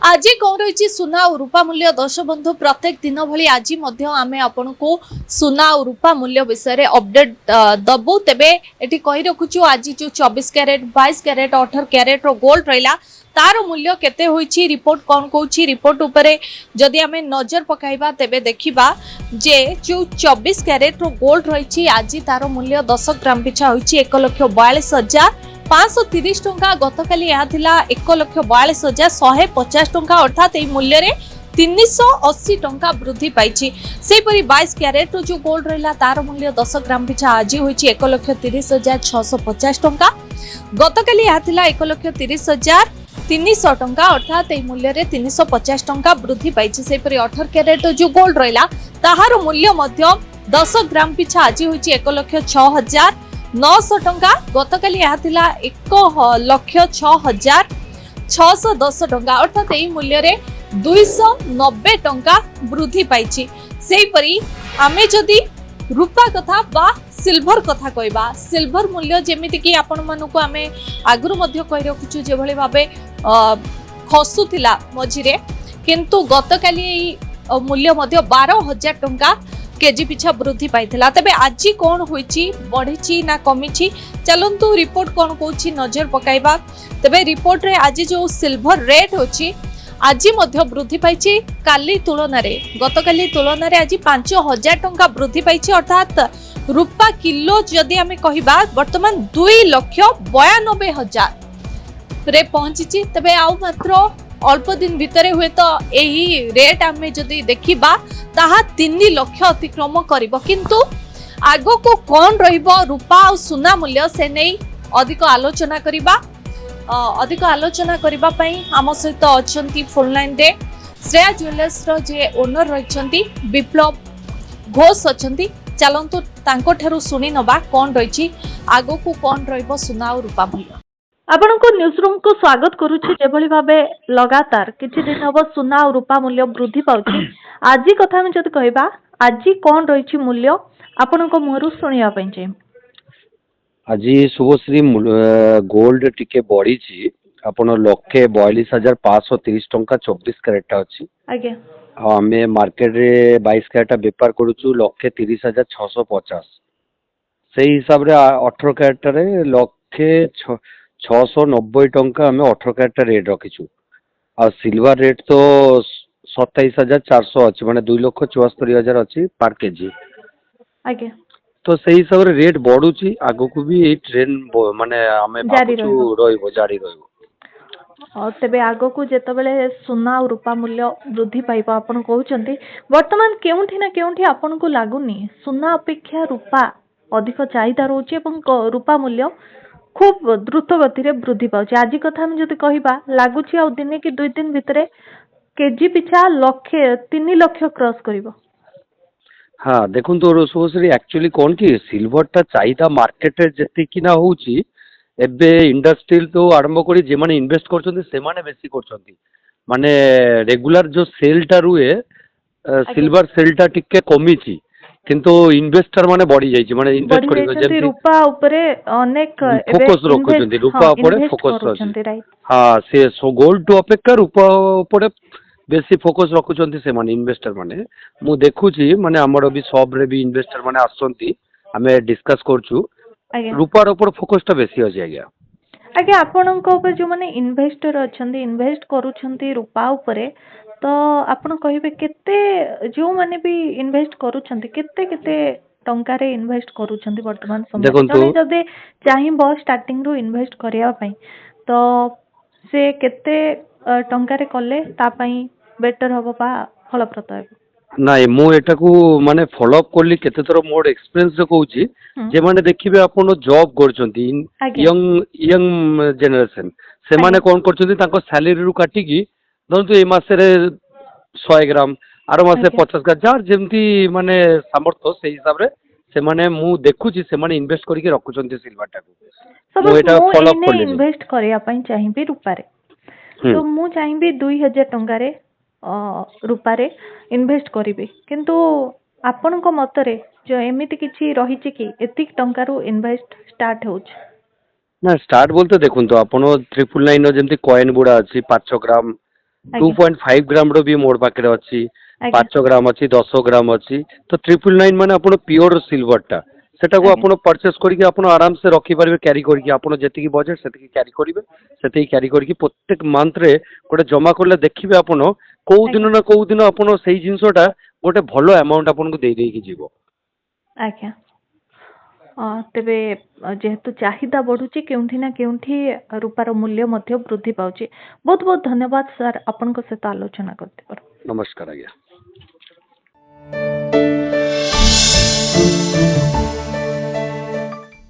आज कौन रही सुना और रूपा मूल्य दर्शक बंधु प्रत्येक दिन भली आज आमे आपण को सुना और रूपा मूल्य विषय अपडेट दबु तेबे एटी कहि रखुछु आज जो 24 कैरेट 22 कैरेट 18 कैरेट रो गोल्ड रहिला तार मूल्य केते होईची रिपोर्ट कौन कहूची रिपोर्ट उपरे जदि आमे नजर पकाइबा तेबे देखिबा जे जो 24 कैरेट रो गोल्ड रहिची आज तार मूल्य 10 ग्राम पिछा होईची 1,42,530 टंका गतकाली यह 1,42,150 टंका अर्थात यह मूल्य रे 380 टंका वृद्धि पाई। सेपरी 22 कैरेट जो गोल्ड रहा तार मूल्य 10 ग्राम पिछा आज होईची 1,30,650 टंका गतकाली यह 1,30,300 टंका अर्थात यह मूल्य रे 350 टंका वृद्धि पाई। सेपरी 18 कैरेट जो गोल्ड रहा ताहार मूल्य मध्य 10 ग्राम पिछा आज होईची 1,06,900 टंका गतकाली यह 1,06,610 टंका अर्थात यही मूल्य रे 290 टंका वृद्धि पाई। सेहीपरि आमे जदि रूपा कथा बा सिल्वर कथा कहबा सिल्वर मूल्य जेमिति कि आपण मानको आमे आगरु मध्य कहि रखुछु जे भली भाबे खसुतिला मझिरे किंतु गतकाली मूल्य मध्य 12,000 टंका केजी पिछा वृद्धि पाइथिला। तबे आज कौन होईची बढ़ीची ना कमीची चलंतु रिपोर्ट कौन कहूची नजर पकाइबा। तबे रिपोर्ट रे आज जो सिल्वर रेट होची आज मध्य वृद्धि पाइची काली तुलना रे गतकाली तुलना रे आज 5,000 टंका वृद्धि पाइची अर्थात रूपा किलो जदि आमे कहिबा वर्तमान 2,92,000 रे पहुंची। तबे आउ मात्र अल्प दिन भितरे हुए तो यही रेट आमे जदि देखिबा ताहा 3 लाख अतिक्रम करिबो किंतु आगो को कौन रहिबो रूपा और सुना मूल्य से नहीं अधिक आलोचना करिबा पई आम सहित अछंती फोन लाइन रे श्रेया ज्वेलर्स रो जे ओनर रहिछंती विप्लव घोष अछंती चलंतु तांको ठेरु सुनी नबा कौन रहिछि आगो को कौन रहिबो सुना और रूपा मूल्य। आपनको न्यूज रूम को स्वागत करूछि जेभली भाबे लगातार किछि दिन हबो सुना और रूपा मूल्य वृद्धि पाउछि आज कथा हम जदि कहबा आज कौन रहिछि मूल्य आपनको मुहरु सुनिया पई छै। आज शुभश्री गोल्ड टिके बढ़ी आपण 1,42,530 टंका 24 कैरेट अच्छी आगे आम मार्केट रे 22 कैरेट बेपार करूछु 1,30,650 से हिसाब रे 18 कैरेट रे 1,690 टंका आम 18 कैरेट रेट रखीचु आ सिल्वर रेट तो 27,400 अच्छी माने 2,74,000 अच्छी पर केजी आगे तो से हिसाब रे रेट बढ़ुची आगो को भी ए ट्रेन माने आमे भाबुछु रहइबो जारी रहइबो। तेबे आगो को जेतबेले सुना और रूपा मूल्य वृद्धि पाइबो आपण कहउचंती वर्तमान केउठी ना केउठी आपण को लागुनी सुना अपेक्षा रूपा अधिक चाहिदा रहउची एवं रूपा मूल्य खूब द्रुत गति रे वृद्धि पाउची आज कथा हम जति कहिबा लागुची आ दिने कि 2 दिन भितरे केजी पिछा 3 लाख क्रॉस करिवो। हाँ देखुन तो शुभश्री एक्चुअली कौन कि सिल्वर टा चाहिदा मार्केट रे जति कि ना होउची एबे इंडस्ट्रियल तो आरंभ करी जे माने इन्वेस्ट करछन्ती से माने बेसी करछन्ती माने रेगुलर जो सेल टा रुए सिल्वर सेल टा टिके कमीची किंतु इन्वेस्टर माने बढ़ी जाइछि माने इन्वेस्ट करी जेंति रूपा ऊपरे अनेक फोकस रखुछन्ती रूपा ऊपरे फोकस रखुछन्ती हां से सो गोल्ड टू अपेक्षा रूपा ऊपरे बेसी फोकस रखुछन्ती से माने इन्वेस्टर माने मु देखुची माने हमर भी सब रे भी इन्वेस्टर माने आछन्ती हमें डिस्कस करछु रूपार ऊपर फोकस टा बेसी अछि आज्ञा आगे आपनक ऊपर जो माने इन्वेस्टर अछन्ती इन्वेस्ट करूछन्ती रूपा ऊपरे तो आपण कहिबे केते जो माने भी इन्वेस्ट करूछन्ती केते केते टंका रे इन्वेस्ट करूछन्ती वर्तमान समय जने जदे चाहिबो स्टार्टिंग रो इन्वेस्ट करिया पई तो से केते टंका रे कले ता पई बेटर हबो बा फलप्रद हेबो नाइ मु एटा को माने फॉलो अप करली केते थरो मोर एक्सपीरियंस रे कहूची जे माने देखिबे आपण जॉब करछन्ती यंग जनरेशन से माने कोन करछन्ती ताको सैलरी रु काटी की दंतु ए मासे रे 100 ग्राम आरो मासे 50 ग्राम जार जेमती माने सामर्थ्य से हिसाब रे से माने मु देखुची से माने इन्वेस्ट करके रखुछन्ती सिल्वर टा को मु एटा फॉलो अप करली इन्वेस्ट करिया पई चाहिबे रूपा रे तो मु चाहिबे 2,000 टंका रे रूपा रे इन्वेस्ट करिवे किंतु आपण को मतरे जो एमिति किछि रहिछि कि एतिक टंका रो इन्वेस्ट स्टार्ट होछ ना स्टार्ट बोलते देखुन तो आपण 999 जेमती कॉइन बुडा अछि 500 ग्राम 2.5 ଗ୍ରାମ ର ବି ମୋର ପାଖରେ ଅଛି, ଆଜ୍ଞା 5 ଗ୍ରାମ ଅଛି, 10 ଗ୍ରାମ ଅଛି। ତ 999 ମାନେ ଆପଣ ପିଓର ସିଲଭର ଟା ସେଟାକୁ ଆଜ୍ଞା ଆପଣ ପରଚେସ୍ କରିକି ଆପଣ ଆରାମସେ ରଖିପାରିବେ କ୍ୟାରି କରିକି। ଆପଣ ଯେତିକି ବଜେଟ୍ ସେତିକି କ୍ୟାରି କରିବେ, ସେତିକି କ୍ୟାରି କରିକି ପ୍ରତ୍ୟେକ ମନ୍ଥରେ ଗୋଟେ ଜମା କଲେ ଦେଖିବେ ଆପଣ କୋଉ ଦିନ ଆଜ୍ଞା ନା କୋଉ ଦିନ ଆପଣ ସେଇ ଜିନିଷଟା ଗୋଟେ ଭଲ ଆମାଉଣ୍ଟ ଆପଣଙ୍କୁ ଦେଇ ଦେଇକି ଯିବ। ଆଜ୍ଞା। ତେବେ ଯେହେତୁ ଚାହିଦା ବଢୁଛି କେଉଁଠି ନା କେଉଁଠି ରୂପାର ମୂଲ୍ୟ ମଧ୍ୟ ବୃଦ୍ଧି ପାଉଛି। ବହୁତ ବହୁତ ଧନ୍ୟବାଦ ସାର୍ ଆପଣଙ୍କ ସହିତ ଆଲୋଚନା କରିଥିବାରୁ। ନମସ୍କାର ଆଜ୍ଞା।